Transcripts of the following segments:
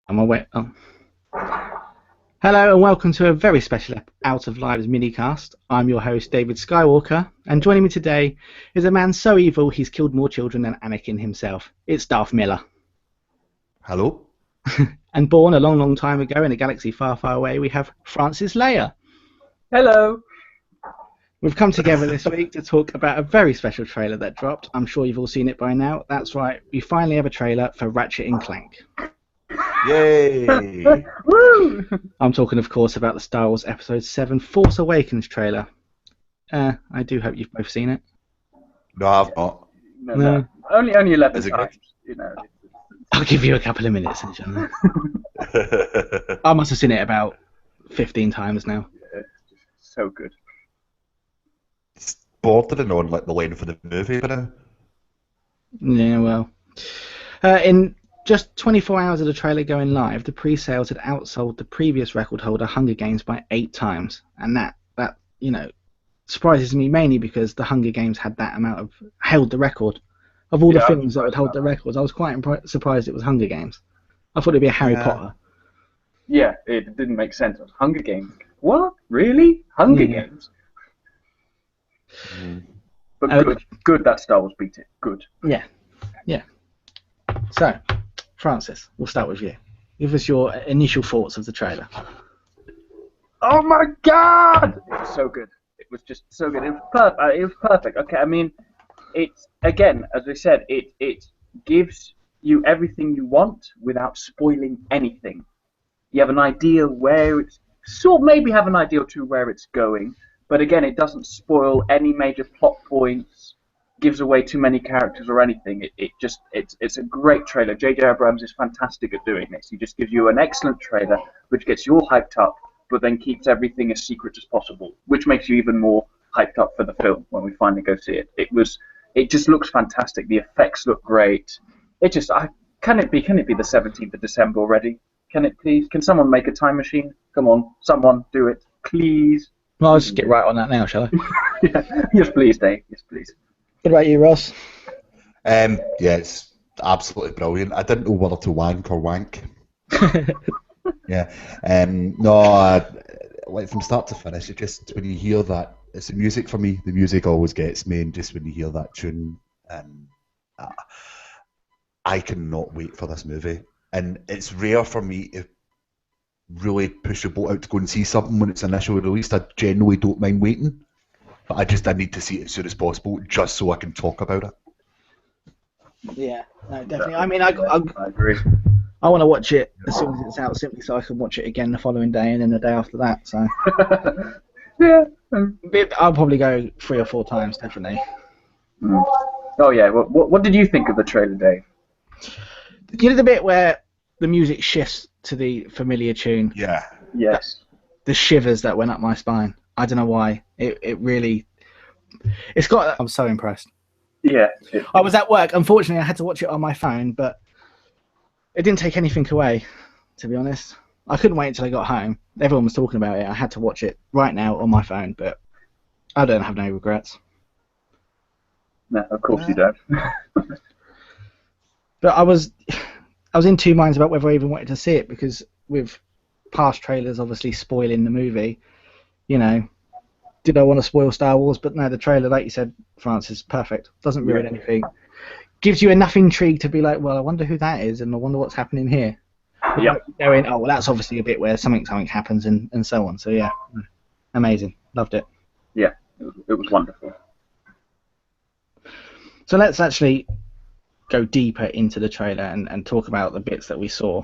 Am I wet? Oh. Hello and welcome to a very special Out of Lives minicast. I'm your host David Skywalker, and joining me today is a man so evil he's killed more children than Anakin himself. It's Darth Miller. Hello? And born a long, long time ago in a galaxy far, far away, we have Francis Leia. Hello. We've come together this week to talk about a very special trailer that dropped. I'm sure you've all seen it by now. That's right, we finally have a trailer for Ratchet & Clank. Yay! Woo! I'm talking, of course, about the Star Wars Episode 7 Force Awakens trailer. I do hope you've both seen it. No, I've not. No. Only 11 Is it times. You know. I'll give you a couple of minutes. I must have seen it about 15 times now. Yeah, so good. It's bordering on like the length of the movie, but Yeah, well. In just 24 hours of the trailer going live, the pre-sales had outsold the previous record holder, Hunger Games, by 8 times. And that surprises me mainly because the Hunger Games held the record. Of all the films that would hold the records, I was quite surprised it was Hunger Games. I thought it'd be a Harry Potter. Yeah, it didn't make sense. Hunger Games. What? Really? Hunger Games? But good that Star Wars beat it. Good. Yeah. So, Francis, we'll start with you. Give us your initial thoughts of the trailer. Oh my God! It was so good. It was just so good. It was perfect. Okay, I mean, it's, again, as I said, it gives you everything you want without spoiling anything. You have an idea where it's, maybe have an idea or two where it's going, but again, it doesn't spoil any major plot points, gives away too many characters or anything. It's a great trailer. J.J. Abrams is fantastic at doing this. He just gives you an excellent trailer, which gets you all hyped up, but then keeps everything as secret as possible, which makes you even more hyped up for the film when we finally go see it. It just looks fantastic. The effects look great. Can it be the 17th of December already? Can it please? Can someone make a time machine? Come on, someone do it, please. Well, I'll just get right on that now, shall I? Yes, please, Dave. Yes, please. What about you, Ross? yeah, it's absolutely brilliant. I didn't know whether to wank or wank. Yeah. Like from start to finish, it just, when you hear that, it's the music for me. The music always gets me, and just when you hear that tune, I cannot wait for this movie. And it's rare for me to really push a boat out to go and see something when it's initially released. I generally don't mind waiting, but I need to see it as soon as possible, just so I can talk about it. Yeah, no, definitely. I mean, I agree. I want to watch it as soon as it's out, simply so I can watch it again the following day and then the day after that. So Yeah. I'll probably go 3 or 4 times, definitely. Oh yeah. What did you think of the trailer, Dave? You know the bit where the music shifts to the familiar tune? Yeah. Yes. The shivers that went up my spine. I don't know why. It really... It's got... I'm so impressed. Yeah. I was at work. Unfortunately, I had to watch it on my phone, but it didn't take anything away, to be honest. I couldn't wait until I got home. Everyone was talking about it. I had to watch it right now on my phone, but I don't have no regrets. No, of course you don't. But I was in 2 minds about whether I even wanted to see it, because with past trailers obviously spoiling the movie, you know, did I want to spoil Star Wars? But no, the trailer, like you said, Francis, perfect. Doesn't ruin anything. Gives you enough intrigue to be like, well, I wonder who that is, and I wonder what's happening here. Yeah. Going, oh, well, that's obviously a bit where something happens, and so on. So yeah, amazing. Loved it. Yeah, it was wonderful. So let's actually go deeper into the trailer and talk about the bits that we saw,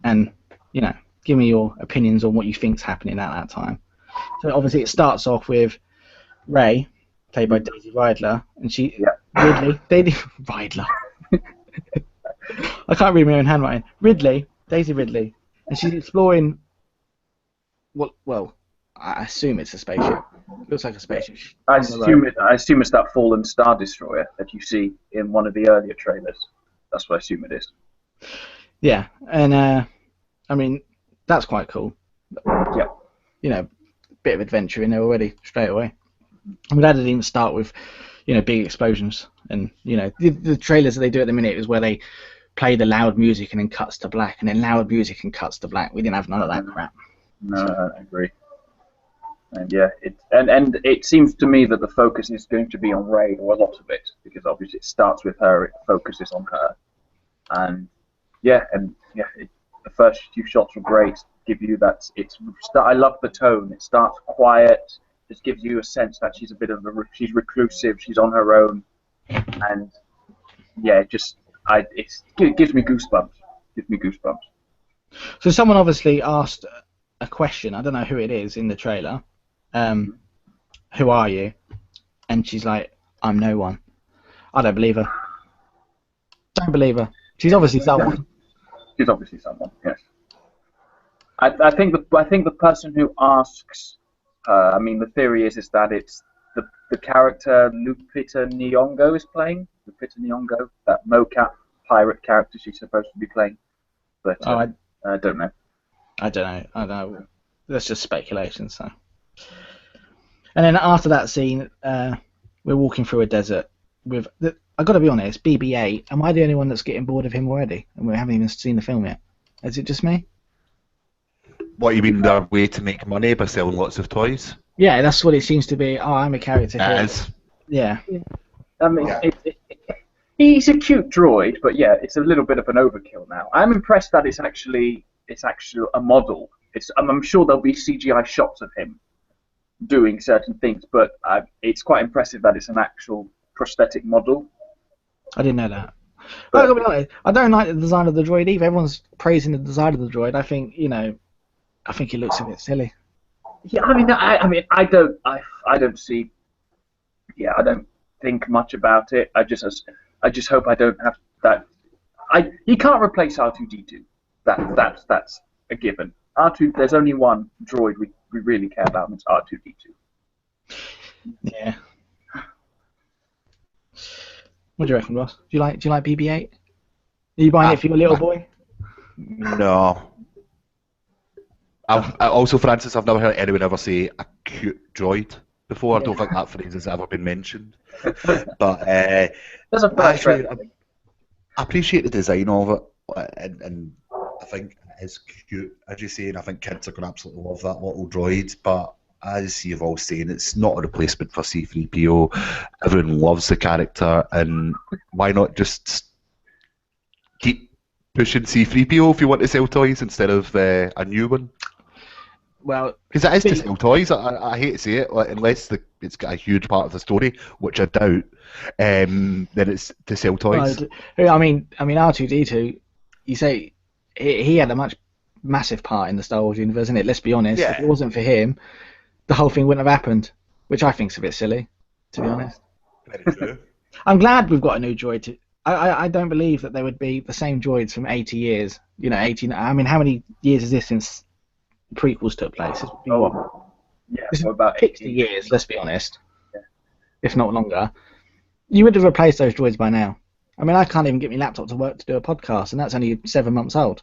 and give me your opinions on what you think's happening at that time. So obviously it starts off with Rey, played by Daisy Ridley, and Daisy Ridley. I can't read my own handwriting. Daisy Ridley, and she's exploring. Well, I assume it's a spaceship. It looks like a spaceship. I assume it's that fallen Star Destroyer that you see in one of the earlier trailers. That's what I assume it is. Yeah, and I mean that's quite cool. Yeah. Bit of adventure in there already straight away. I'm glad it didn't start with, big explosions. And the trailers that they do at the minute is where they play the loud music and then cuts to black, and then loud music and cuts to black. We didn't have none of that crap. No, I agree. And yeah, and it seems to me that the focus is going to be on Rey, or a lot of it, because obviously it starts with her, it focuses on her, and the first few shots were great. Give you that. I love the tone. It starts quiet, just gives you a sense that she's she's reclusive, she's on her own, and yeah, it gives me goosebumps. Gives me goosebumps. So someone obviously asked a question. I don't know who it is in the trailer. Who are you? And she's like, I'm no one. I don't believe her. Don't believe her. She's obviously someone. She's obviously someone. Yes. I think the person who asks her. I mean, the theory is that it's the character Lupita Nyong'o is playing. Lupita Nyong'o, that mocap pirate character she's supposed to be playing. But I don't know. I don't know. That's just speculation. So. And then after that scene, we're walking through a desert with. I got to be honest, BB-8. Am I the only one that's getting bored of him already? And we haven't even seen the film yet. Is it just me? What, you mean their way to make money by selling lots of toys? Yeah, that's what it seems to be. Oh, I'm a character here. Is. Yeah. I mean, he's a cute droid, but yeah, it's a little bit of an overkill now. I'm impressed that it's actually a model. I'm sure there'll be CGI shots of him doing certain things, but it's quite impressive that it's an actual prosthetic model. I didn't know that. But, I don't like the design of the droid either. Everyone's praising the design of the droid. I think it looks a bit silly. Yeah, I don't see. Yeah, I don't think much about it. I just hope I don't have that. You can't replace R2-D2. That's a given. R2. There's only one droid we really care about, and it's R2-D2. Yeah. What do you reckon, Ross? Do you like BB-8? Are you buying it for your little boy? No. Also, Francis, I've never heard anyone ever say a cute droid before. I don't think that phrase has ever been mentioned. But there's a actually, I appreciate the design of it, and I think it is cute, as you say, and I think kids are going to absolutely love that little droid. But as you've all saying, it's not a replacement for C-3PO. Everyone loves the character, and why not just keep pushing C-3PO if you want to sell toys instead of a new one? Well, because it is to sell toys. I hate to say it, unless it's got a huge part of the story, which I doubt. Then it's to sell toys. I mean, R2-D2. You say he had a massive part in the Star Wars universe, isn't it? Let's be honest. Yeah. If it wasn't for him, the whole thing wouldn't have happened, which I think's a bit silly, to be honest. Very true. I'm glad we've got a new droid. I don't believe that there would be the same droids from 80 years. 80. I mean, how many years is this since prequels took place? It's about 60 years. Let's be honest, if not longer. You would have replaced those droids by now. I mean, I can't even get my laptop to work to do a podcast, and that's only 7 months old.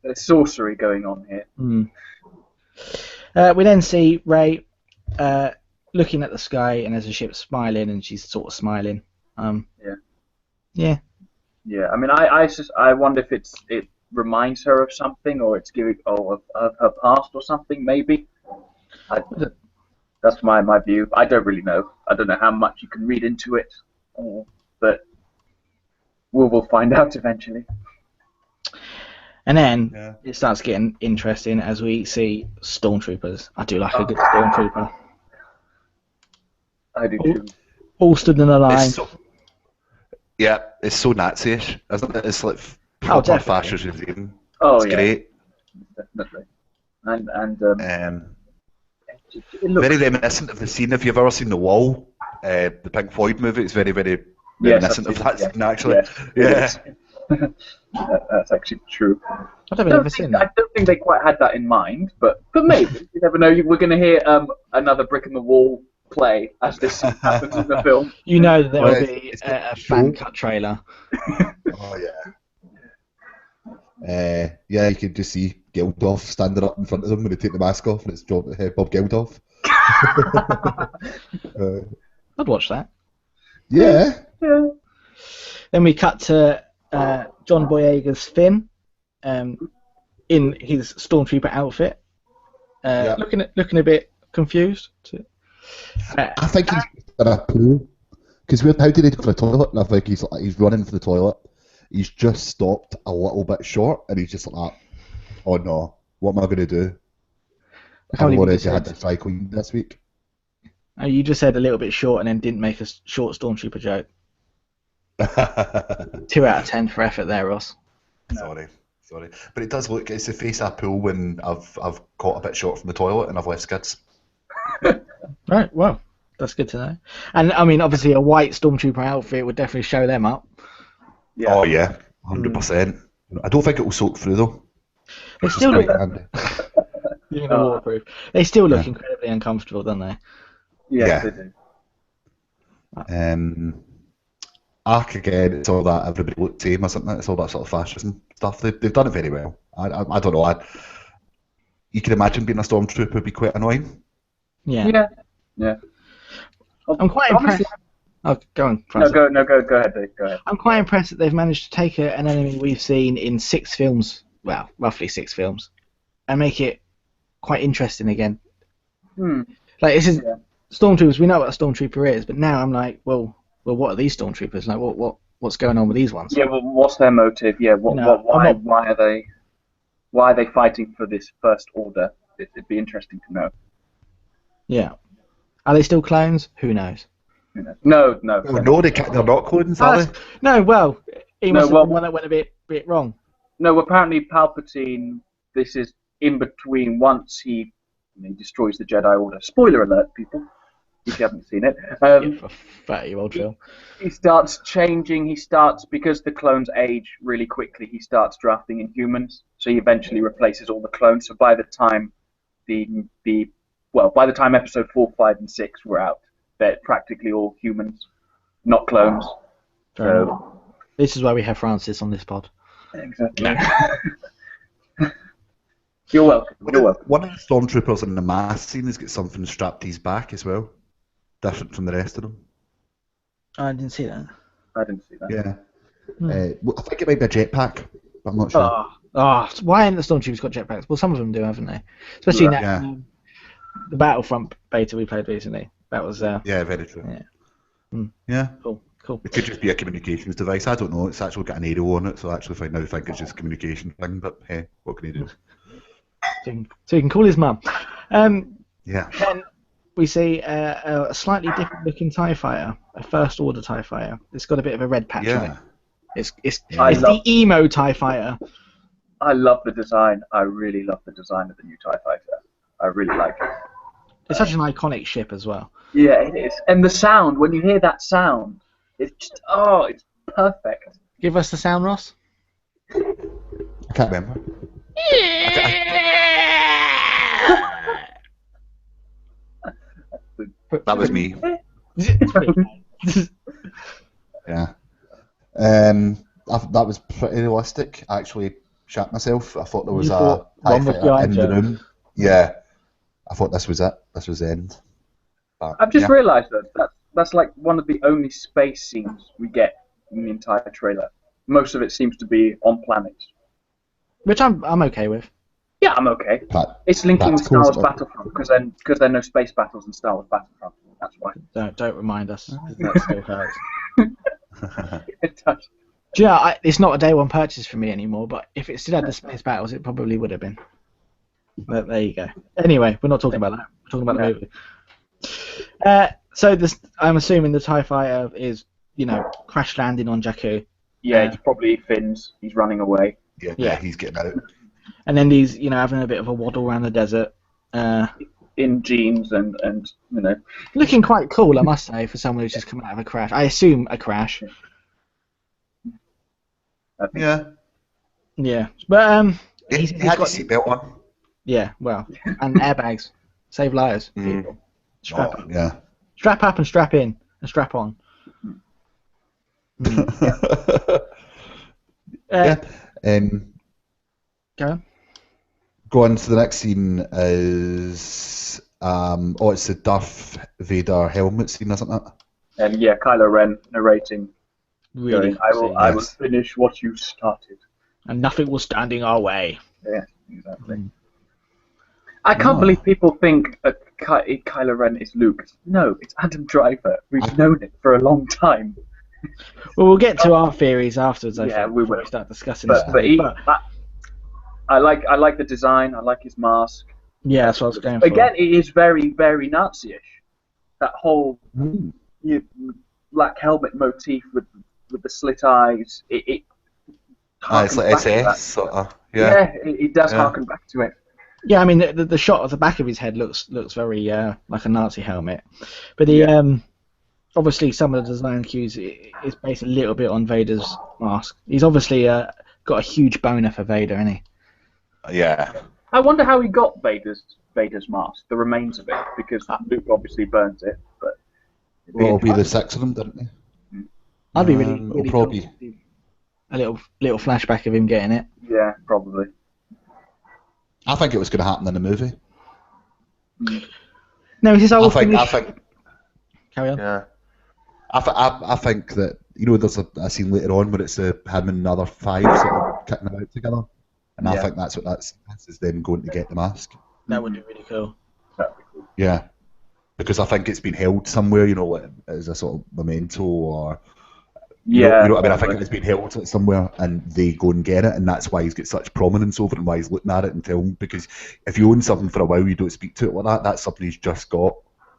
There's sorcery going on here. We then see Rey looking at the sky, and there's a ship smiling, and she's sort of smiling. Yeah. I mean, I wonder if it reminds her of something, or it's giving of her past or something. Maybe. That's my view. I don't really know. I don't know how much you can read into it, but we'll find out eventually. And then it starts getting interesting as we see stormtroopers. I do like a good stormtrooper. I do too. All stood in a line. It's so Nazi-ish, isn't it? It's like proper fascist regime. Oh, it's great. Definitely. And very reminiscent of the scene. If you've ever seen The Wall, the Pink Floyd movie, it's very, very reminiscent of that scene, actually. That's actually true. I don't think they quite had that in mind, but maybe. You never know. We're going to hear another Brick in the Wall play as this happens in the film. You know that there will be a fan cut trailer. Oh yeah. You could just see Geldof standing up in front of them when they take the mask off, and it's Bob Geldof. I'd watch that. Yeah. Then we cut to John Boyega's Finn in his Stormtrooper outfit, looking a bit confused. I think he's in a poo. Because how did he go for the toilet? And I think he's running for the toilet. He's just stopped a little bit short, and he's just like, "Oh no, what am I going to do?" I've already had to try clean this week. Oh, you just said a little bit short, and then didn't make a short Stormtrooper joke. 2 out of 10 for effort there, Ross. Sorry, but it does look. It's the face I pull when I've caught a bit short from the toilet and I've left skids. Right. Well. That's good to know. And I mean, obviously, a white Stormtrooper outfit would definitely show them up. Yeah. Oh yeah, 100%. I don't think it will soak through though. They still look waterproof. They still look incredibly uncomfortable, don't they? Yeah, they do. Arc again. It's all that everybody looked same or something. It's all that sort of fascism stuff. They've done it very well. I don't know. You can imagine being a Stormtrooper would be quite annoying. Yeah. I'm quite impressed. Oh, go on, Francis. Go ahead, Dave. Go ahead. I'm quite impressed that they've managed to take an enemy we've seen in 6 films, well, roughly 6 films, and make it quite interesting again. Like, this is Stormtroopers. We know what a Stormtrooper is, but now I'm like, well, what are these Stormtroopers? Like, what's going on with these ones? Yeah, well, what's their motive? Yeah, why are they fighting for this First Order? It'd be interesting to know. Yeah. Are they still clones? Who knows? No, they're not clones, are they? No, well, he must have been one that went a bit wrong. No, apparently Palpatine, this is in between once he destroys the Jedi Order. Spoiler alert, people, if you haven't seen it. For a 30-year-old film. He starts changing, because the clones age really quickly, he starts drafting in humans, so he eventually replaces all the clones, so by the time by the time episode 4, 5, and 6 were out, they're practically all humans, not clones. So this is why we have Francis on this pod. Exactly. You're welcome. One of the Stormtroopers in the mask scene has got something strapped to his back as well, different from the rest of them. I didn't see that. Yeah. I think it might be a jetpack, but I'm not sure. Why haven't the Stormtroopers got jetpacks? Well, some of them do, haven't they? Especially in that, the Battlefront beta we played recently. That was... yeah, very true. Yeah. Cool. It could just be a communications device. I don't know. It's actually got an aero on it, so I actually think it's just a communication thing. But hey, what can you do? So he can call his mum. Yeah. Then we see a slightly different looking TIE fighter, a First Order TIE fighter. It's got a bit of a red patch on it. It's the emo TIE fighter. I love the design. I really love the design of the new TIE fighter. I really like it. It's such an iconic ship as well. Yeah, it is. And the sound, when you hear that sound, it's just, it's perfect. Give us the sound, Ross. I can't remember. That was me. Yeah. That was pretty realistic. I actually shat myself. I thought there was a TIE fighter in the room. Yeah. I thought this was it. This was the end. But, I've just realised that's like one of the only space scenes we get in the entire trailer. Most of it seems to be on planets. Which I'm okay with. Yeah, I'm okay. It's linking with Star Wars Battlefront because there are no space battles in Star Wars Battlefront. That's why. Don't remind us. That still hurts. It does. Do you know, it's not a day one purchase for me anymore, but if it still had the space battles, it probably would have been. But there you go. Anyway, we're not talking about that. We're talking about the movie. So I'm assuming the TIE fighter is, crash landing on Jakku. Yeah, it's probably Finn's. He's running away. Yeah, he's getting out. And then he's, having a bit of a waddle around the desert. In jeans and looking quite cool, I must say, for someone who's just come out of a crash. I assume a crash. Yeah. Yeah, but he had his seatbelt on. Yeah, well, and airbags. Save lives, people. Strap up. Yeah. Strap up and strap in and strap on. Yeah. Go on. Go on to the next scene is it's the Darth Vader helmet scene, isn't it? And Kylo Ren narrating. Really cool I scene. will finish what you started. And nothing was standing our way. Yeah, exactly. I can't believe people think Kylo Ren is Luke. No, it's Adam Driver. We've known it for a long time. Well, we'll get to our theories afterwards. I Yeah, think, we before will. we start discussing But, this. I like the design. I like his mask. Yeah, that's what I was going for. Again, it is very, very Nazi-ish. That whole black helmet motif with the slit eyes. It It's like SS, sort of. Yeah. Yeah, it does harken back to it. Yeah, I mean the shot of the back of his head looks very like a Nazi helmet, but the obviously some of the design cues is based a little bit on Vader's mask. He's obviously got a huge boner for Vader, isn't he? Yeah. I wonder how he got Vader's mask, the remains of it, because Luke obviously burns it. But Well, it'll be the 6 of them, didn't they? I'd be really it'll probably cool to see a little flashback of him getting it. Yeah, probably. I think it was going to happen in the movie. No, it's his old I finish. think. Carry on. Yeah. I think that there's a scene later on where it's him and another 5 sort of kicking about together, and I think that's is them going to get the mask. That would be really cool. Yeah, because I think it's been held somewhere, as a sort of memento or. You know what I mean? I think it's been held somewhere, and they go and get it, and that's why he's got such prominence over it, and why he's looking at it and telling. Because if you own something for a while, you don't speak to it like that. That's something he's just got.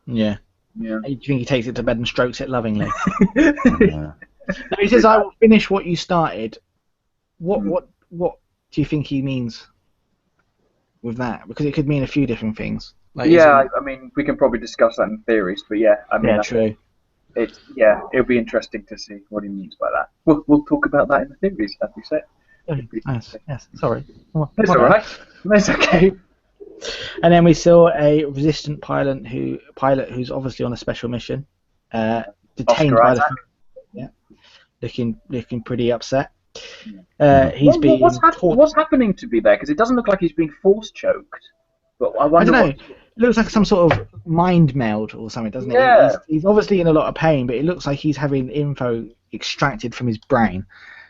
Yeah. Yeah. Do you think he takes it to bed and strokes it lovingly? Yeah. No, he says, "I will finish what you started." What do you think he means with that? Because it could mean a few different things. Like, I mean, we can probably discuss that in theories, but I mean, true. It'll be interesting to see what he means by that. We'll talk about that in the theories, as we said. Yes, sorry. It's alright. It's okay. And then we saw a resistant pilot who's obviously on a special mission, detained by the looking pretty upset. What's happening to be there? Because it doesn't look like he's being force choked. But I wonder. I don't know. It looks like some sort of mind meld or something, doesn't it? Yeah. He's obviously in a lot of pain, but it looks like he's having info extracted from his brain.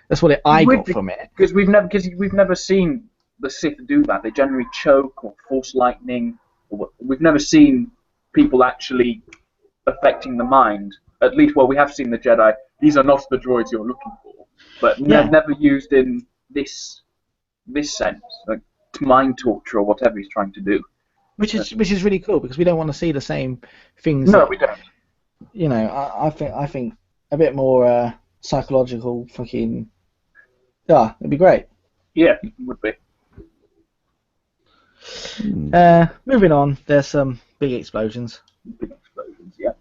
That's what I got from it. Because we've never seen the Sith do that. They generally choke or force lightning. We've never seen people actually affecting the mind. At least, we have seen the Jedi. These are not the droids you're looking for, but never used in this sense, like mind torture or whatever he's trying to do. Which is really cool, because we don't want to see the same things. No, we don't. I think a bit more psychological fucking. Yeah, it'd be great. Yeah, it would be. Moving on, there's some big explosions. Yeah.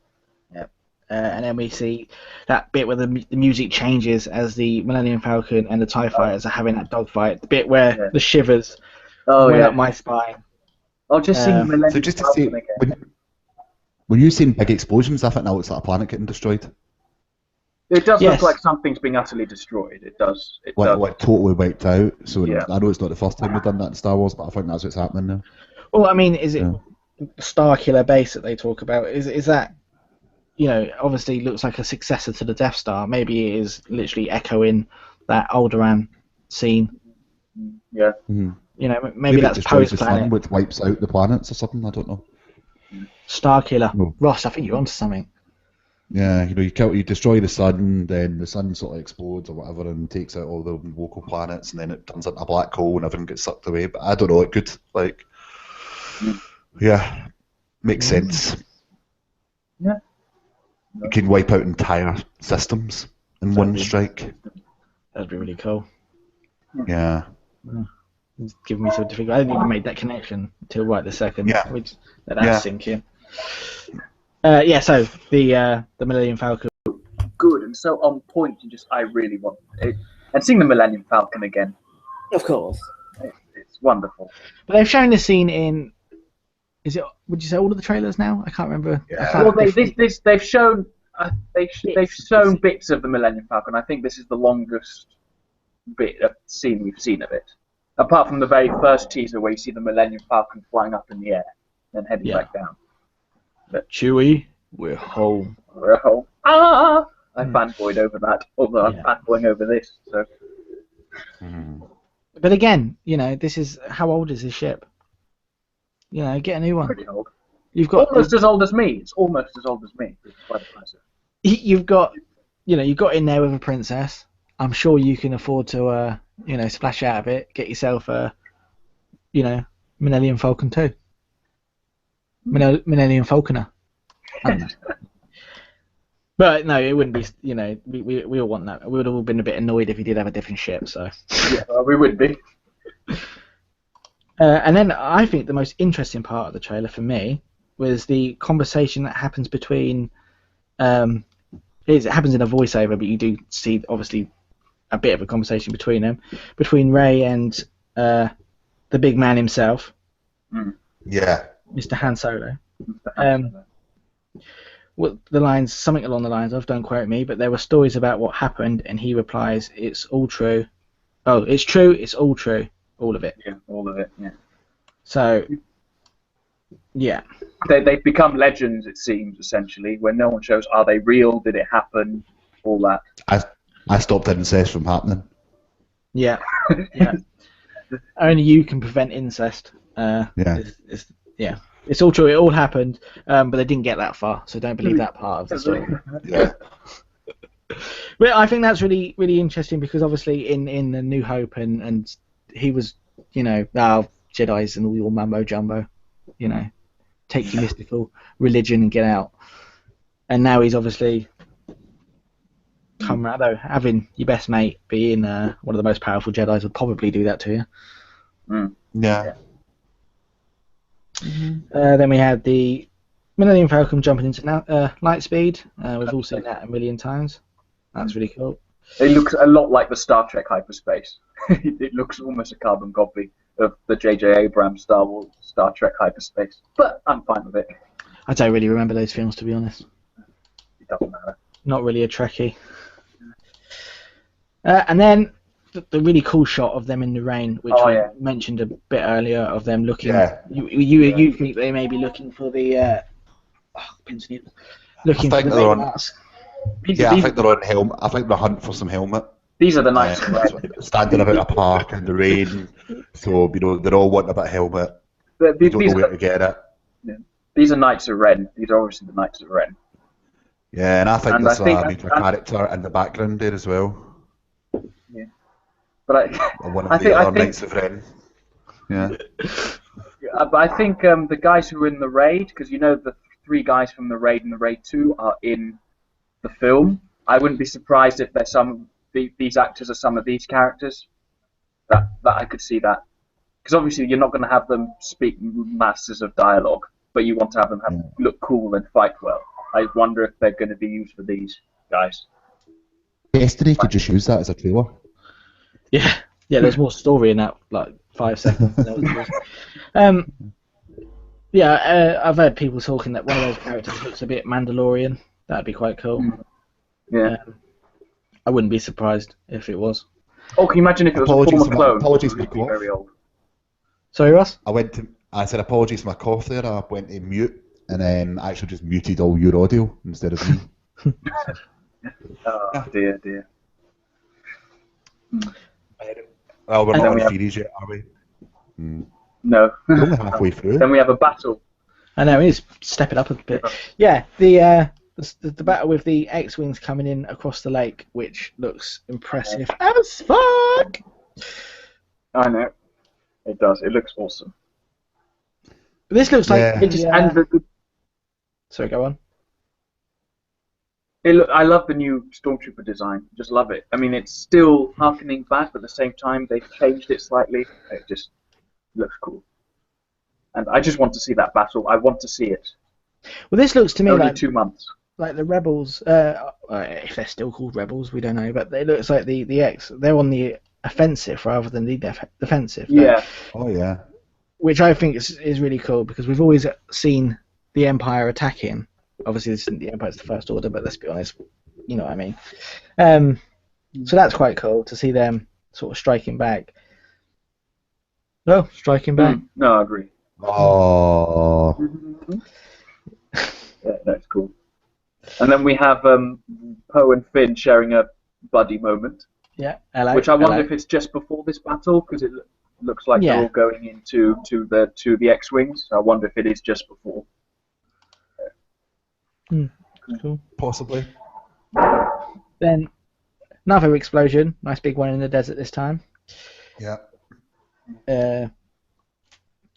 And then we see that bit where the music changes as the Millennium Falcon and the TIE Fighters are having that dogfight. The bit where the shivers went up my spine. I'll just see Millennium So just to Falcon say, again. when you've seen big explosions, I think that looks like a planet getting destroyed. It does look like something's being utterly destroyed. It does. Like totally wiped out. So Yeah. I know it's not the first time we've done that in Star Wars, but I think that's what's happening now. Well, I mean, is it Starkiller Base that they talk about? Is that, obviously looks like a successor to the Death Star? Maybe it is literally echoing that Alderaan scene. Yeah. Mm-hmm. Maybe that's Poe's Poe's planet. which wipes out the planets or something. I don't know. Starkiller. No. Ross, I think you're onto something. Yeah, you destroy the sun, then the sun sort of explodes or whatever and takes out all the local planets, and then it turns into a black hole and everything gets sucked away. But I don't know, it could, makes sense. Yeah. You can wipe out entire systems in one strike. That'd be really cool. Yeah. It's giving me something to think. I didn't even make that connection until right this second. Yeah. Which that's sinking. So the Millennium Falcon. Good and so on point, and I really want it. And seeing the Millennium Falcon again. Of course. It's wonderful. But they've shown this scene in. Would you say all of the trailers now? I can't remember. Yeah. Well, they've shown bits of the Millennium Falcon. I think this is the longest scene we've seen of it. Apart from the very first teaser where you see the Millennium Falcon flying up in the air and heading back down. Chewie, we're home. We're home. I fanboyed over that, although I'm fanboying over this. So. But again, this is how old is this ship? Get a new one. Pretty old. You've got almost as old as me. It's almost as old as me. You've got, you got in there with a princess. I'm sure you can afford to, splash out of it, get yourself a, Millennium Falcon 2. Millennium Falconer. I don't know. But no, it wouldn't be. We all want that. We would have all been a bit annoyed if he did have a different ship. So. Yeah, well, we would be. And then I think the most interesting part of the trailer for me was the conversation that happens between. It happens in a voiceover, but you do see obviously a bit of a conversation between them, between Rey and the big man himself. Yeah. Mr. Han Solo. Well, something along the lines of, don't quote me, but there were stories about what happened, and he replies, "It's all true." Oh, it's true. It's all true. All of it. Yeah, all of it. Yeah. So, yeah. They've become legends, it seems, essentially, when no one shows, are they real? Did it happen? All that. I stopped incest from happening. Yeah. Yeah. Only you can prevent incest. Yeah. It's all true. It all happened, but they didn't get that far, so don't believe that part of the story. Yeah. But I think that's really, really interesting because obviously in the New Hope and he was, Jedi's and all your mumbo jumbo, take your mystical religion and get out. And now he's obviously come around, though, having your best mate being one of the most powerful Jedis would probably do that to you. Yeah. Then we had the Millennium Falcon jumping into Lightspeed. We've all seen that a million times. That's really cool. It looks a lot like the Star Trek hyperspace. It looks almost a carbon copy of the J.J. Abrams Star Trek hyperspace. But I'm fine with it. I don't really remember those films, to be honest. It doesn't matter. Not really a Trekkie. And then the really cool shot of them in the rain, which we mentioned a bit earlier, of them looking. Yeah. You think they may be looking for the pins and needles. Looking for the big mask. I think they're on helmet. I think they're hunting for some helmet. These are the nice standing about a park in the rain, so they're all wanting a bit of helmet. They don't know where to get it. Yeah. These are Knights of Ren. These are obviously the Knights of Ren. Yeah, and I think there's a major character in the background there as well. Yeah, but one of the other Knights of Ren. Yeah. But I think the guys who were in the raid, because the 3 guys from the raid and the raid 2 are in the film. I wouldn't be surprised if there's these actors are some of these characters. That I could see that, because obviously you're not going to have them speak masses of dialogue, but you want to have them look cool and fight well. I wonder if they're going to be used for these guys. Destiny could just use that as a trailer. Yeah, there's more story in that, like 5 seconds. I've heard people talking that one of those characters looks a bit Mandalorian. That'd be quite cool. Yeah. I wouldn't be surprised if it was. Oh, can you imagine if it was a former clone? Apologies for my cough. Very old. Sorry, Ross? I said apologies for my cough there. I went to mute and then actually just muted all your audio instead of me. Oh, dear. Well, we're not on series yet, are we? No. We're only halfway through. Then we have a battle. I know, he's stepping up a bit. Yeah, the battle with the X-Wings coming in across the lake, which looks impressive as fuck! I know. It does. It looks awesome. This looks like... Sorry, go on. I love the new Stormtrooper design. Just love it. I mean, it's still harkening back, but at the same time, they've changed it slightly. It just looks cool. And I just want to see that battle. I want to see it. Well, this looks to me only like 2 months. Like the Rebels, if they're still called Rebels, we don't know, but it looks like the X, they're on the offensive rather than the defensive. Yeah. Oh, yeah. Which I think is really cool, because we've always seen the Empire attacking. Obviously, this isn't the Empire's the First Order, but let's be honest, you know what I mean. So that's quite cool to see them sort of striking back. No, striking back. No, I agree. Oh. Yeah, that's cool. And then we have Poe and Finn sharing a buddy moment, Yeah, hello. which I wonder hello. if it's just before this battle because it looks like Yeah. they're all going into the X-wings. So I wonder if it is just before. Cool. Possibly. Then another explosion, nice big one in the desert this time. Yeah.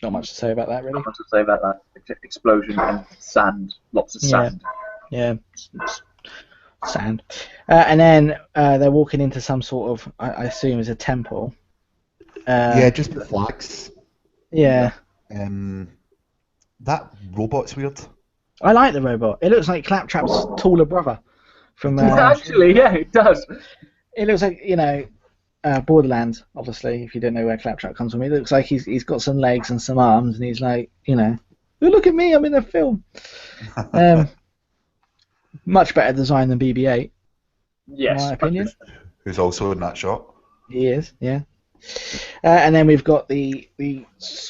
Not much to say about that really. Not much to say about that. Explosion and sand, lots of Yeah. sand. Yeah, it's sand. And then they're walking into some sort of, I assume, is a temple. Yeah, just the flags. Yeah. That robot's weird. I like the robot. It looks like Claptrap's taller brother. From Actually, yeah, it does. it looks like Borderlands. Obviously, if you don't know where Claptrap comes from, it looks like he's got some legs and some arms, and he's like, oh, look at me, I'm in a film. Much better design than BB-8, Yes. in my opinion. Who's also in that shot. He is, yeah. And then we've got the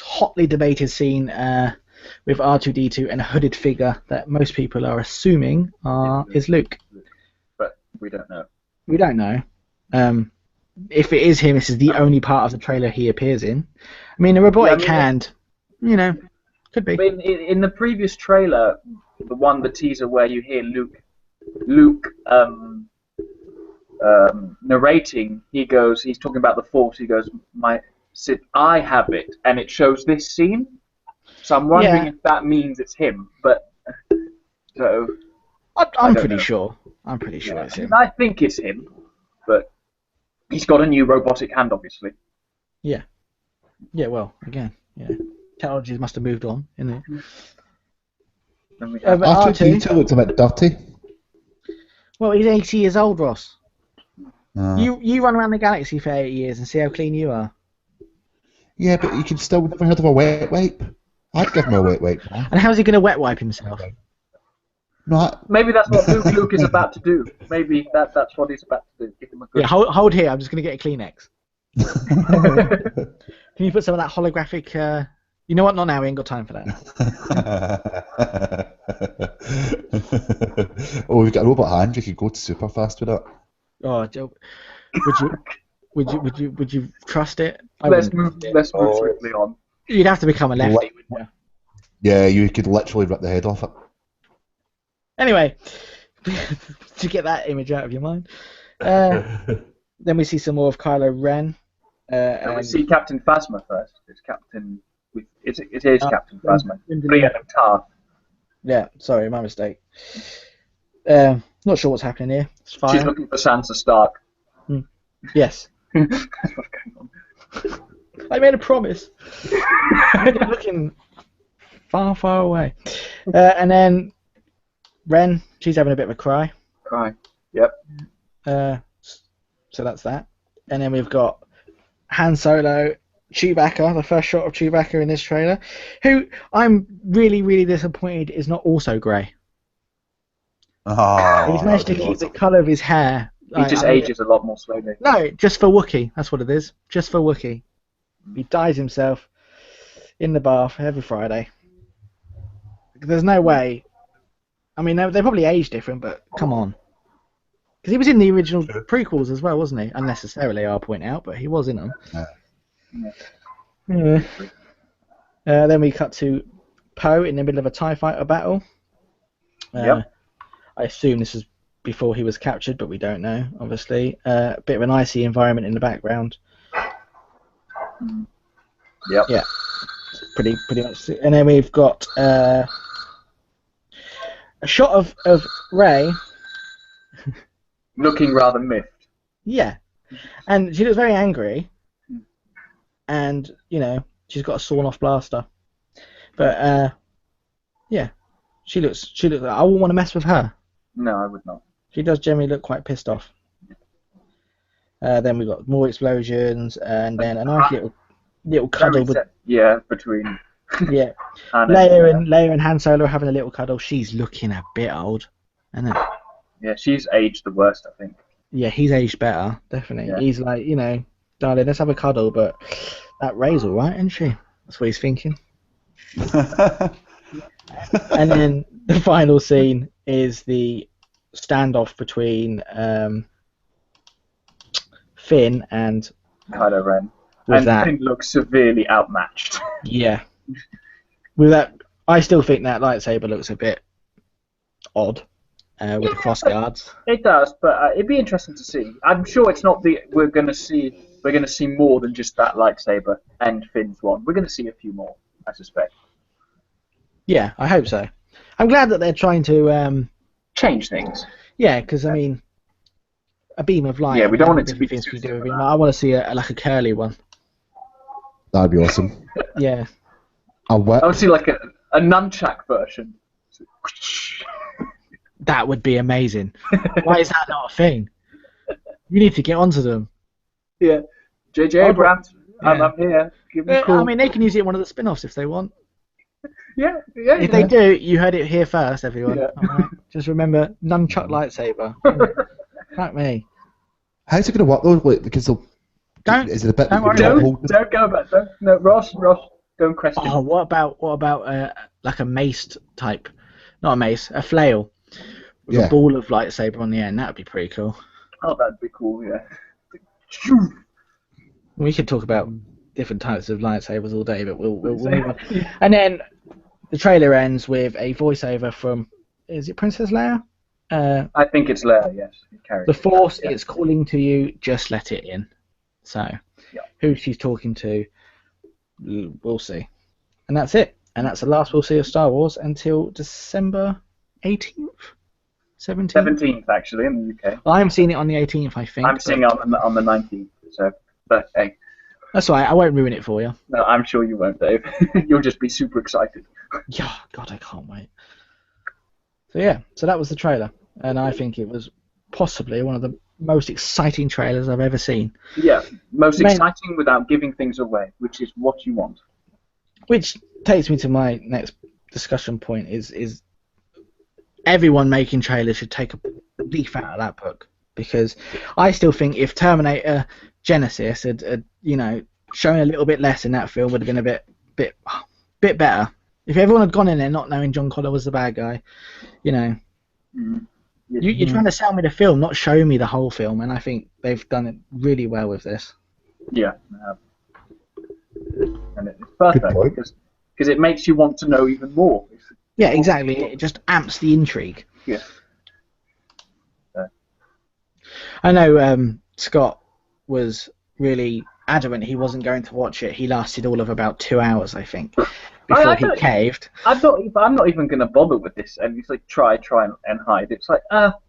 hotly debated scene with R2-D2 and a hooded figure that most people are assuming is Luke. But we don't know. We don't know. If it is him, this is the only part of the trailer he appears in. I mean, a robotic hand, could be. In the previous trailer, the teaser where you hear Luke narrating, he's talking about the Force. He goes, I have it, and it shows this scene. So I'm wondering if that means it's him. But so I'm pretty sure. I'm pretty sure it's him. I think it's him, but he's got a new robotic hand, obviously. Yeah. Yeah. Well, again, technologies must have moved on, innit? But R2-D2 looks a bit dirty. Well, he's 80 years old, Ross. Uh, You run around the galaxy for 8 years and see how clean you are. Yeah, but you can still never heard of a wet wipe. I'd give him a wet wipe. Man. And how's he going to wet wipe himself? No, Maybe that's what Luke is about to do. Maybe that's what he's about to do. Give him a good. Yeah, hold here. I'm just going to get a Kleenex. Can you put some of that holographic? You know what? Not now. We ain't got time for that. Oh, we've got a robot hand. You could go super fast with it. Oh, Joe, would you trust it? Let's move swiftly on. You'd have to become a lefty, wouldn't you? Yeah, you could literally rip the head off it. Anyway, to get that image out of your mind, then we see some more of Kylo Ren. And we see Captain Phasma first. It's Captain. It is Captain Phasma. Brienne of Tarth. Yeah, sorry, my mistake. Not sure what's happening here. It's fine. She's looking for Sansa Stark. Yes. That's what's going on. I made a promise. They're looking far, far away. And then Ren, she's having a bit of a cry. Cry. Yep. So that's that. And then we've got Han Solo, Chewbacca, the first shot of Chewbacca in this trailer, who I'm really, really disappointed is not also grey. Oh, He's managed to keep the colour of his hair. He just ages a lot more slowly. No, just for Wookiee. That's what it is. Just for Wookiee. He dyes himself in the bath every Friday. There's no way. I mean, they probably age different, but come on. Because he was in the original prequels as well, wasn't he? Unnecessarily, I'll point out, but he was in them. Yeah. Then we cut to Poe in the middle of a TIE fighter battle. Yep. I assume this is before he was captured, but we don't know, obviously. A bit of an icy environment in the background. Yep. Yeah. Pretty much. And then we've got a shot of Rey. Looking rather miffed. Yeah. And she looks very angry. And, she's got a sawn-off blaster. But, yeah. She looks like I wouldn't want to mess with her. No, I would not. She does generally look quite pissed off. Then we've got more explosions, and then a nice little cuddle. Between. Yeah. Leia and Han Solo are having a little cuddle. She's looking a bit old, isn't it? Yeah, she's aged the worst, I think. Yeah, he's aged better, definitely. Yeah. He's like, darling, let's have a cuddle, but that Rey's alright, isn't she? That's what he's thinking. And then the final scene is the standoff between Finn and Kylo Ren. with And that. Finn looks severely outmatched. Yeah. With that, I still think that lightsaber looks a bit odd with the cross guards. It does, but it'd be interesting to see. I'm sure it's not the we're gonna see more than just that lightsaber and Finn's one. We're gonna see a few more, I suspect. Yeah, I hope so. I'm glad that they're trying to Change things. yeah, because I mean, a beam of light. Yeah, we don't want it to be things too we do. similar. With him. I want to see like a curly one. That'd be awesome. Yeah. I want to see like a nunchuck version. That would be amazing. Why is that not a thing? You need to get onto them. Yeah. J.J. Abrams, Yeah. I'm here. Give me a call. I mean, they can use it in one of the spin-offs if they want. yeah. If they do, you heard it here first, everyone. Yeah. All right? Just remember, nunchuck lightsaber. Fuck me. How's it going to work though? Like, because they'll, Don't- is it a bit? don't worry that about hold- Don't go back. No, Ross, don't question. Oh, what about like a mace type? Not a mace, a flail with Yeah. a ball of lightsaber on the end. That would be pretty cool. Oh, that'd be cool. Yeah. We could talk about different types of lightsabers all day, but we'll move on. And then the trailer ends with a voiceover from, is it Princess Leia? I think it's Leia. Yes. Carry. The Force Yeah. is calling to you, just let it in. So, Yeah. who she's talking to, we'll see. And that's it. And that's the last we'll see of Star Wars until December 18th? 17th? 17th actually in the UK. Well, I'm seeing it on the 18th, I think. I'm seeing it on the 19th. So, but hey, That's all right, I won't ruin it for you. no, I'm sure you won't, Dave. You'll just be super excited. Yeah, God, I can't wait. So yeah, so that was the trailer. And I think it was possibly one of the most exciting trailers I've ever seen. Yeah, most Man. exciting without giving things away, which is what you want. Which takes me to my next discussion point is everyone making trailers should take a leaf out of that book, because I still think if Terminator Genesis had shown a little bit less in that film, would have been a bit better. If everyone had gone in there not knowing John Connor was the bad guy, Mm. you're trying to sell me the film, not show me the whole film, and I think they've done it really well with this. Yeah. And it's perfect Good point. because it makes you want to know even more. Yeah, exactly. It just amps the intrigue. Yeah. I know Scott was really adamant he wasn't going to watch it. He lasted all of about 2 hours, I think, before I he don't- caved. I'm not even going to bother with this. And it's like try and hide. It's like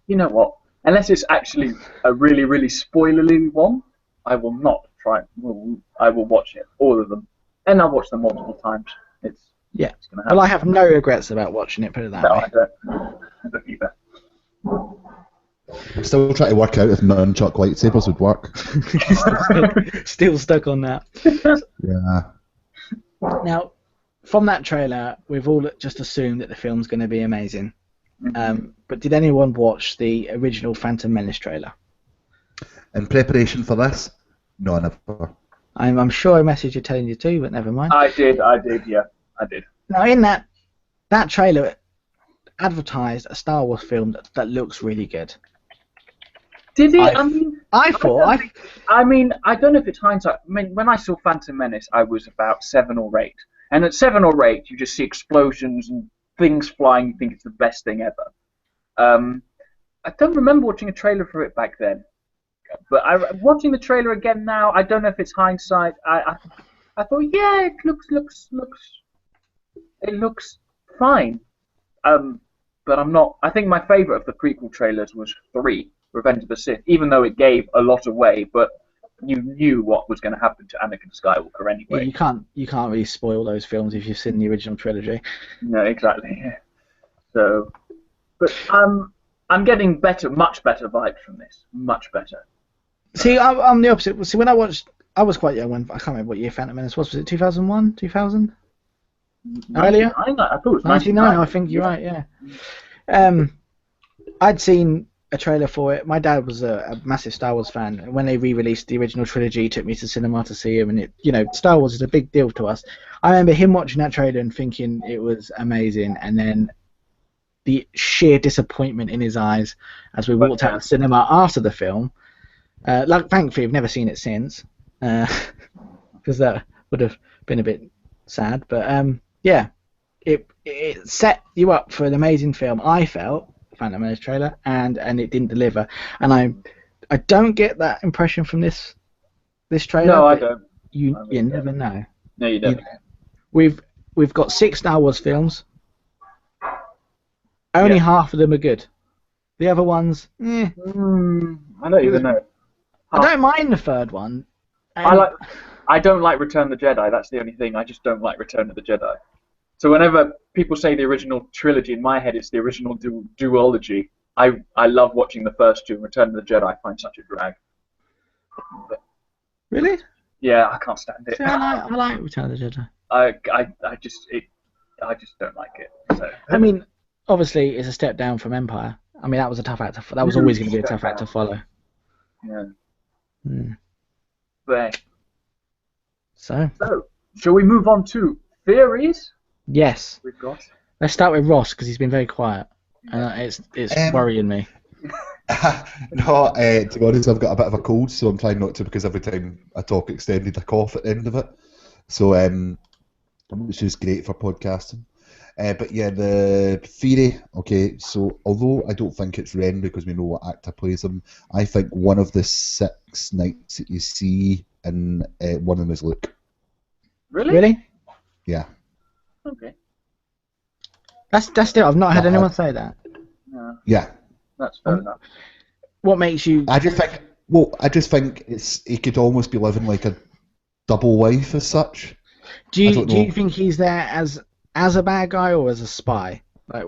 you know what? Unless it's actually a really really spoilerly one, I will not try. I will watch it, all of them, and I'll watch them multiple times. It's Yeah. It's gonna happen. Well, I have no regrets about watching it, put it that No, way. I don't either. I'm still trying to work out if nunchuck lightsabers would work. Still stuck on that. Yeah. Now, from that trailer, we've all just assumed that the film's going to be amazing. But did anyone watch the original Phantom Menace trailer? In preparation for this, no, never. I'm sure I messaged you telling you to, but never mind. I did, yeah, I did. Now, in that trailer, advertised a Star Wars film that looks really good. Did it? I I thought, don't know if it's hindsight. I mean, when I saw Phantom Menace, I was about 7 or 8. And at 7 or 8, you just see explosions and things flying. You think it's the best thing ever. I don't remember watching a trailer for it back then. But watching the trailer again now, I don't know if it's hindsight. I thought, yeah, it looks fine. But I'm not. I think my favorite of the prequel trailers was 3, Revenge of the Sith, even though it gave a lot away, but you knew what was going to happen to Anakin Skywalker anyway. you can't really spoil those films if you've seen the original trilogy. No, exactly. Yeah. So, but I'm getting much better vibes from this. Much better. See, I'm the opposite. See, when I watched, I was quite young when, I can't remember what year Phantom Menace was. Was it 2001, 2000? Earlier? I thought it was 99, I think you're right, yeah. I'd seen a trailer for it. My dad was a massive Star Wars fan, and when they re-released the original trilogy, he took me to cinema to see him, and Star Wars is a big deal to us. I remember him watching that trailer and thinking it was amazing, and then the sheer disappointment in his eyes as we walked out of the cinema after the film. Thankfully, I've never seen it since, because that would have been a bit sad. But yeah, it set you up for an amazing film. I felt Phantom Menace trailer, and it didn't deliver. And I don't get that impression from this trailer. No, I don't. You never know. No, you don't. We've got 6 Star Wars films. Only half of them are good. The other ones, I don't even know. I don't mind the third one. I don't like Return of the Jedi. That's the only thing. I just don't like Return of the Jedi. So whenever people say the original trilogy, in my head it's the original duology. I love watching the first two. Return of the Jedi I find such a drag. But, really? yeah, I can't stand it. See, I like Return of the Jedi. I just don't like it. So. I mean, obviously it's a step down from Empire. I mean, that was a tough act. That was always going to be a tough act to follow. Yeah. Mm. But, so, shall we move on to theories? Yes. We've got. Let's start with Ross because he's been very quiet, and it's worrying me. No, to be honest, I've got a bit of a cold, so I'm trying not to, because every time I talk extended, I cough at the end of it. So, which is great for podcasting. But yeah, the theory, okay, so although I don't think it's Ren because we know what actor plays him, I think one of the 6 knights that you see in one of them is Luke. Really? Yeah. Okay. That's still, I've not had anyone say that. No. Yeah. That's fair enough. What makes you... I just think he could almost be living like a double life as such. Do you think he's there as a bad guy or as a spy? Like,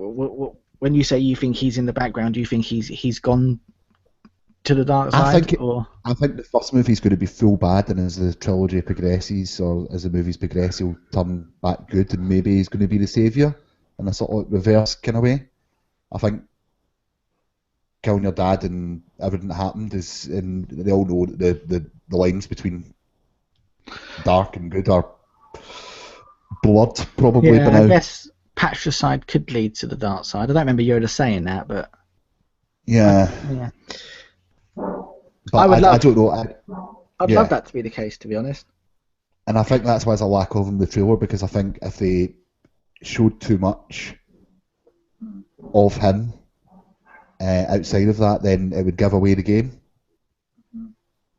when you say you think he's in the background, do you think he's gone to the dark side? I think the first movie's going to be full bad, and as the trilogy progresses or as the movies progress, he'll turn back good, and maybe he's going to be the saviour in a sort of reverse kind of way. I think killing your dad and everything that happened is, and they all know that the lines between dark and good are blood, probably. Yeah, by now. I guess patricide could lead to the dark side. I don't remember Yoda saying that, but yeah. But I don't know. I'd love that to be the case, to be honest. And I think that's why there's a lack of in the trailer, because I think if they showed too much of him outside of that, then it would give away the game.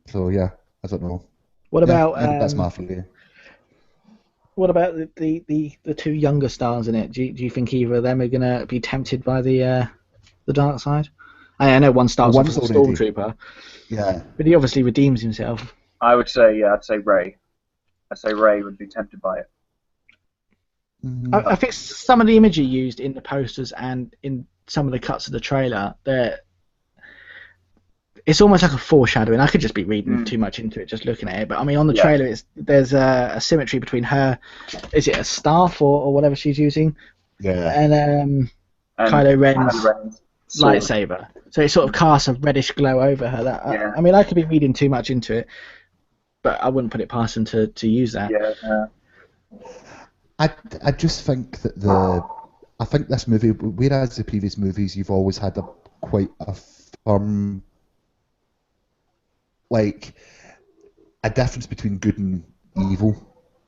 So yeah, I don't know. What about that's my theory. What about the 2 younger stars in it? Do you think either of them are gonna be tempted by the dark side? I know one starts off as a stormtrooper. Yeah. But he obviously redeems himself. I'd say Rey. I'd say Rey would be tempted by it. I think some of the imagery used in the posters and in some of the cuts of the trailer, it's almost like a foreshadowing. I could just be reading too much into it, just looking at it. But I mean, on the trailer, there's a symmetry between her. Is it a staff or whatever she's using? Yeah. And Kylo Ren's lightsaber. So it sort of casts a reddish glow over her. I mean, I could be reading too much into it, but I wouldn't put it past them to use that. Yeah. I just think that I think this movie, whereas the previous movies, you've always had quite a firm, like, a difference between good and evil.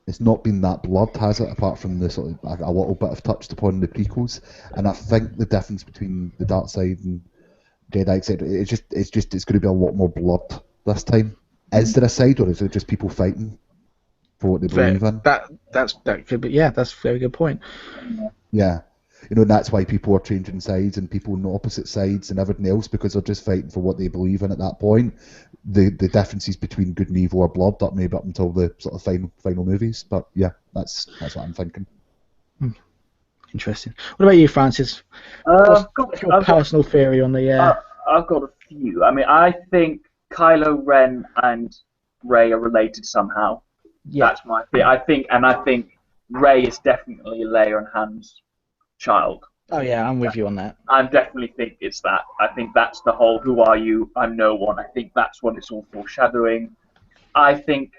It's not been that blurred, has it? Apart from the sort of a little bit of touched upon in the prequels, and I think the difference between the dark side and Jedi, etc., it's going to be a lot more blurred this time. Is there a side, or is it just people fighting for what they believe in? That could be, that's a very good point. Yeah. And that's why people are changing sides and people on the opposite sides and everything else, because they're just fighting for what they believe in at that point. The differences between good and evil are blurred up maybe up until the sort of final movies. But yeah, that's what I'm thinking. Interesting. What about you, Francis? What's your personal theory on the... I've got a few. I mean, I think Kylo Ren and Rey are related somehow. Yeah. That's my theory. I think Rey is definitely Leia and Han's child. Oh yeah, I'm with you on that. I definitely think it's that. I think that's the whole "who are you? I'm no one." I think that's what it's all foreshadowing. I think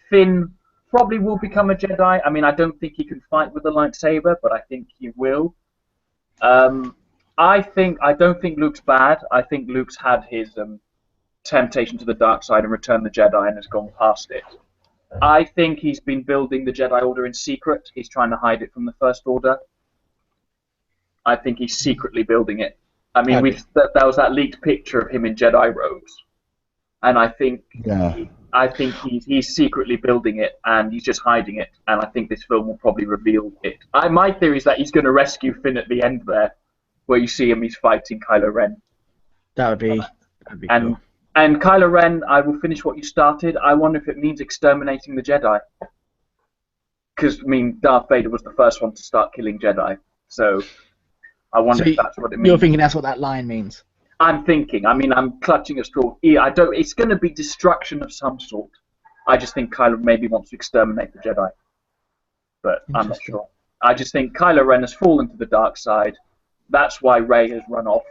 Finn probably will become a Jedi. I mean, I don't think he can fight with a lightsaber, but I think he will. I don't think Luke's bad. I think Luke's had his temptation to the dark side and returned the Jedi and has gone past it. I think he's been building the Jedi Order in secret. He's trying to hide it from the First Order. I think he's secretly building it. I mean, there was that leaked picture of him in Jedi robes, and I think he's secretly building it, and he's just hiding it. And I think this film will probably reveal it. My theory is that he's going to rescue Finn at the end there, where you see him, he's fighting Kylo Ren. That'd be cool. And Kylo Ren, I will finish what you started. I wonder if it means exterminating the Jedi. Because, I mean, Darth Vader was the first one to start killing Jedi. So, I wonder if that's what it means. You're thinking that's what that line means? I'm thinking. I mean, I'm clutching at straw. It's going to be destruction of some sort. I just think Kylo maybe wants to exterminate the Jedi. But I'm not sure. I just think Kylo Ren has fallen to the dark side. That's why Rey has run off.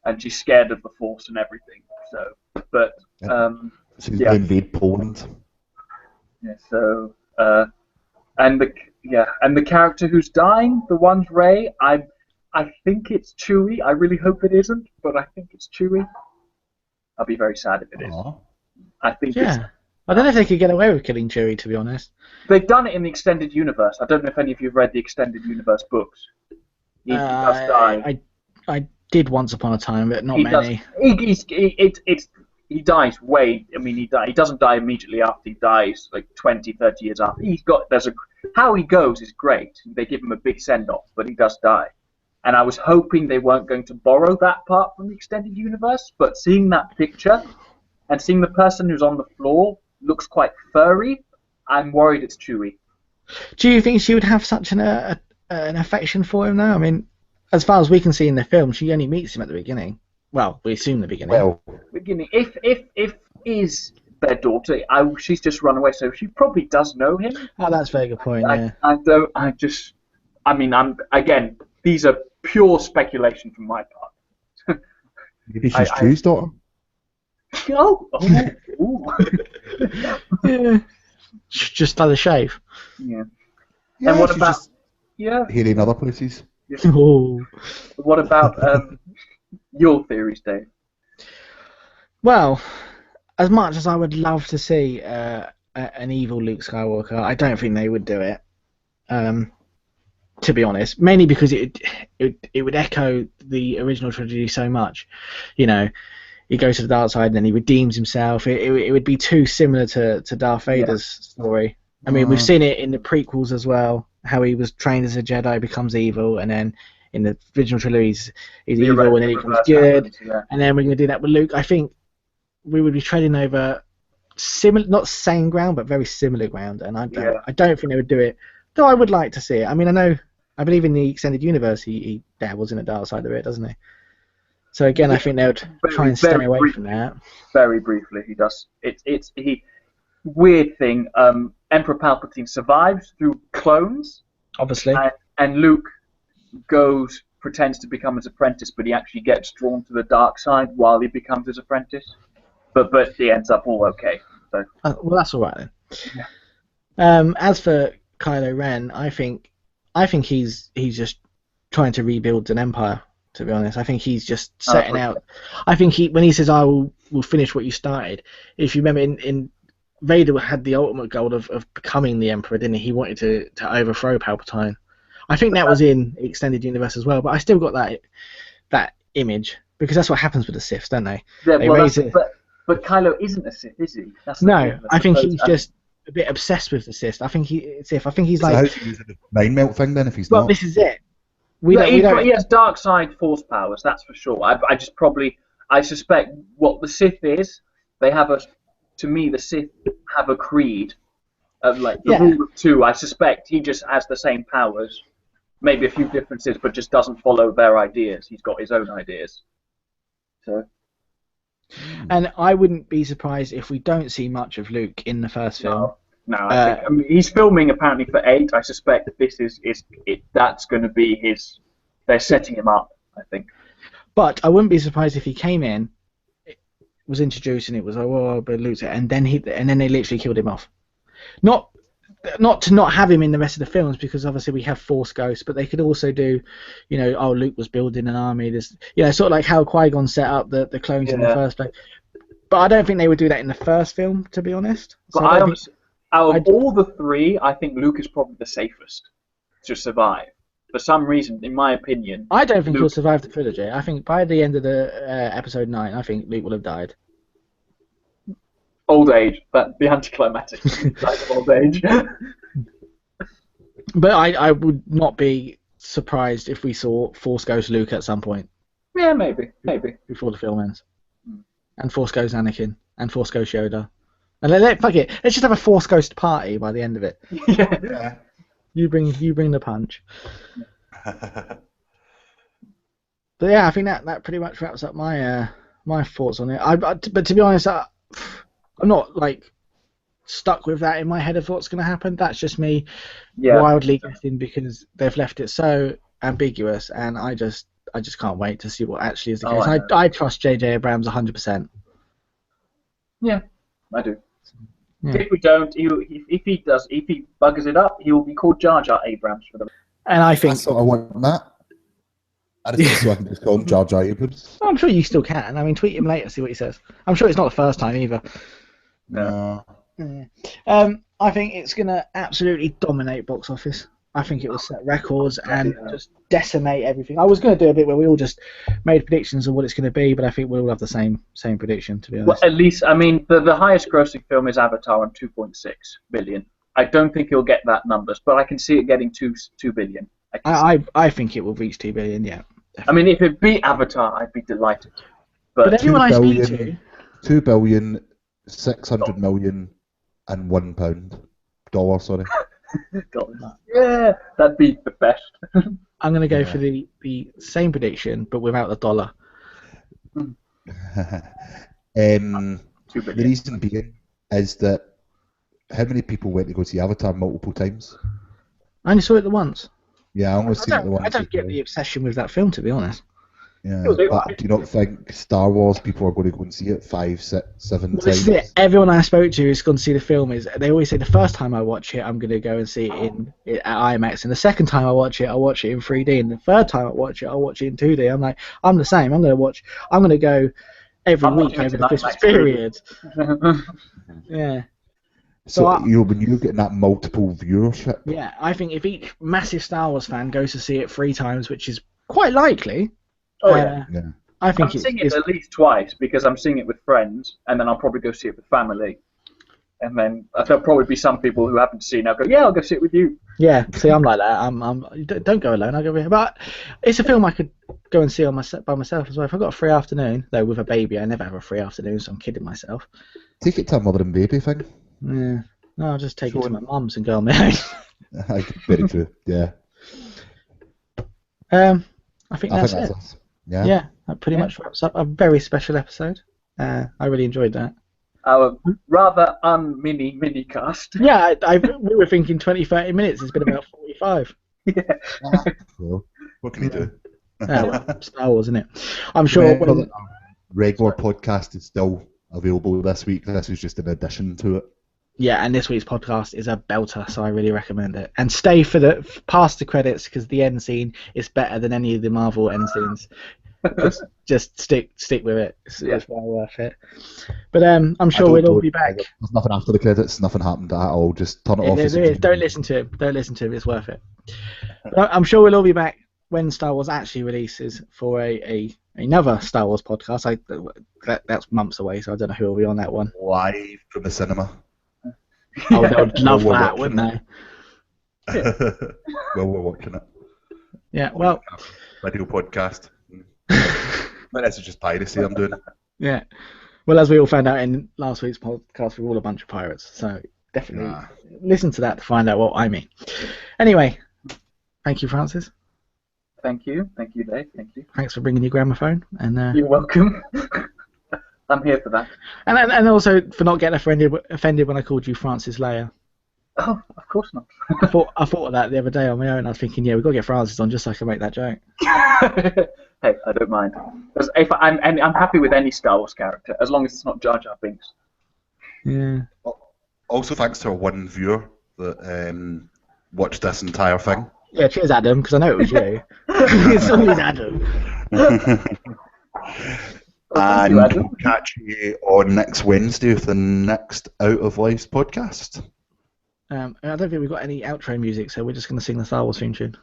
And she's scared of the Force and everything. So, but she's going to invade Poland. Yeah. So, and the character who's dying, the one's Rey. I think it's Chewie. I really hope it isn't, but I think it's Chewie. I'll be very sad if it is. I think. Yeah. I don't know if they could get away with killing Chewie, to be honest. They've done it in the extended universe. I don't know if any of you have read the extended universe books. He does die. I did once upon a time, but not many. He dies way. I mean, he doesn't die immediately after he dies, like 20, 30 years after. How he goes is great. They give him a big send off, but he does die. And I was hoping they weren't going to borrow that part from the extended universe, but seeing that picture and seeing the person who's on the floor looks quite furry, I'm worried it's Chewie. Do you think she would have such an affection for him now? I mean, as far as we can see in the film, she only meets him at the beginning. Well, we assume the beginning. Well, beginning. If is their daughter, she's just run away, so she probably does know him. Oh, that's a very good point. Yeah. Again, these are pure speculation from my part. Maybe she's Chewie's daughter. Yeah. Just done a shave. Yeah. And what about? Yeah. Here in other places. Yeah. Oh. What about your theories, Dave? Well, as much as I would love to see an evil Luke Skywalker, I don't think they would do it. To be honest, mainly because it would echo the original trilogy so much. You know, he goes to the dark side and then he redeems himself. It would be too similar to Darth Vader's story. I mean, we've seen it in the prequels as well, how he was trained as a Jedi, becomes evil, and then in the original trilogy he's evil and then he becomes good, and then we're going to do that with Luke. I think we would be treading over similar, not same ground, but very similar ground, and I don't think they would do it, though I would like to see it. I mean, I believe in the extended universe he dabbles in the dark side of it, doesn't he? So again, I think they would try and stay away from that. Very briefly, he does. Weird thing. Emperor Palpatine survives through clones, obviously, and Luke pretends to become his apprentice, but he actually gets drawn to the dark side while he becomes his apprentice. But he ends up all okay. So. Well, that's all right then. Yeah. As for Kylo Ren, I think he's just trying to rebuild an empire. To be honest, I think he's just setting out. I think when he says, "I will finish what you started," if you remember, in Vader had the ultimate goal of becoming the Emperor, didn't he? He wanted to overthrow Palpatine. I think that was in the extended universe as well, but I still got that image because that's what happens with the Siths, don't they? Yeah, but Kylo isn't a Sith, is he? No, I think he's just a bit obsessed with the Sith. I think he's like. How's he using the mind melt thing then? If he's not. Well, this is it. He has dark side force powers, that's for sure. I suspect what the Sith is. To me, the Sith have a creed of the rule of two. I suspect he just has the same powers, maybe a few differences, but just doesn't follow their ideas. He's got his own ideas. So. And I wouldn't be surprised if we don't see much of Luke in the first film. No, I think he's filming apparently for 8. I suspect that's going to be his. They're setting him up, I think. But I wouldn't be surprised if he came in, was introduced, and it was but Luke's, and then they literally killed him off. Not not to not have him in the rest of the films, because obviously we have Force Ghosts, but they could also do, Luke was building an army. This, sort of like how Qui-Gon set up the clones in the first place. But I don't think they would do that in the first film, to be honest. So But out of all the three, I think Luke is probably the safest to survive. For some reason, in my opinion, I don't think he'll survive the trilogy. I think by the end of the episode 9, I think Luke will have died. Old age, but the anticlimactic type of old age. But I would not be surprised if we saw Force Ghost Luke at some point. Yeah, maybe. Before the film ends. And Force Ghost Anakin. And Force Ghost Yoda. And fuck it. Let's just have a Force Ghost party by the end of it. Yeah. You bring the punch. But yeah, I think that pretty much wraps up my my thoughts on it. But to be honest, I'm not like stuck with that in my head of what's going to happen. That's just me wildly guessing, because they've left it so ambiguous, and I just can't wait to see what actually is the case. I trust J.J. Abrams 100%. Yeah, I do. Yeah. If we don't, if he buggers it up, he will be called Jar Jar Abrams for them. And I think I want that. I just think so I can just call him Jar Jar Abrams. I'm sure you still can. I mean, tweet him later, see what he says. I'm sure it's not the first time either. No. I think it's going to absolutely dominate box office. I think it will set records and just decimate everything. I was going to do a bit where we all just made predictions of what it's going to be, but I think we'll all have the same prediction, to be honest. Well, at least, I mean, the highest grossing film is Avatar on 2.6 billion. I don't think he'll get that numbers, but I can see it getting 2 billion. I think it will reach 2 billion, yeah. Definitely. I mean, if it beat Avatar, I'd be delighted. But everyone I speak to... 2 billion, 600 million, and £1. Dollar, sorry. Yeah, that'd be the best. I'm going to go for the same prediction, but without the dollar. The reason being is that how many people went to go see Avatar multiple times? I only saw it the once. Yeah, I only seen it the once. I don't get the obsession with that film, to be honest. Yeah, but do you not think Star Wars people are going to go and see it 5, 6, 7 times? This is it. Everyone I spoke to who's gone to see the film they always say the first time I watch it, I'm going to go and see it at IMAX, and the second time I watch it, I'll watch it in 3D, and the third time I watch it, I'll watch it in 2D. I'm like, I'm the same. I'm going to go every week over the Christmas period. Yeah. So when you're getting that multiple viewership. Yeah, I think if each massive Star Wars fan goes to see it 3 times, which is quite likely. Oh yeah. I think I'm seeing it at least twice, because I'm seeing it with friends, and then I'll probably go see it with family. And then there'll probably be some people who haven't seen it. I'll go, yeah, I'll go see it with you. Yeah, see, I'm like that. Don't go alone. I'll go with you. But it's a film I could go and see by myself as well. If I've got a free afternoon, though with a baby, I never have a free afternoon, so I'm kidding myself. Take it to a mother and baby thing. Yeah. No, I'll just take it to my mum's and go on my own. Very true, yeah. I think that's it. Yeah, that pretty much wraps up a very special episode. I really enjoyed that. Our rather mini cast. Yeah, we were thinking 20, 30 minutes. It's been about 45. Yeah. Well, what can you do? Star Wars, isn't it? I'm sure. Regular podcast is still available this week. This is just an addition to it. Yeah, and this week's podcast is a belter, so I really recommend it. And stay past the credits, because the end scene is better than any of the Marvel end scenes. Just stick with it. It's well worth it. But I'm sure we'll all be back. There's nothing after the credits. Nothing happened at all. Just turn it off. There is. Don't listen to it. Don't listen to it. It's worth it. But I'm sure we'll all be back when Star Wars actually releases for another Star Wars podcast. That's months away, so I don't know who will be on that one. Live from the cinema. Oh, they would love that, wouldn't they? Well, we're watching it. Yeah, well... Video podcast. But this is just piracy I'm doing. Yeah. Well, as we all found out in last week's podcast, we're all a bunch of pirates, so definitely listen to that to find out what I mean. Anyway, thank you, Francis. Thank you, Dave. Thank you. Thanks for bringing your gramophone. And you're welcome. I'm here for that. And also for not getting offended when I called you Francis Leia. Oh, of course not. I thought of that the other day on my own. I was thinking, we've got to get Francis on just so I can make that joke. Hey, I don't mind. I'm happy with any Star Wars character, as long as it's not Jar Jar Binks. Yeah. Also, thanks to our one viewer that watched this entire thing. Yeah, cheers, Adam, because I know it was you. It's always Adam. Thank you, And Adam. we'll catch you on next Wednesday with the next Out of Lives podcast. I don't think we've got any outro music, so we're just going to sing the Star Wars theme tune.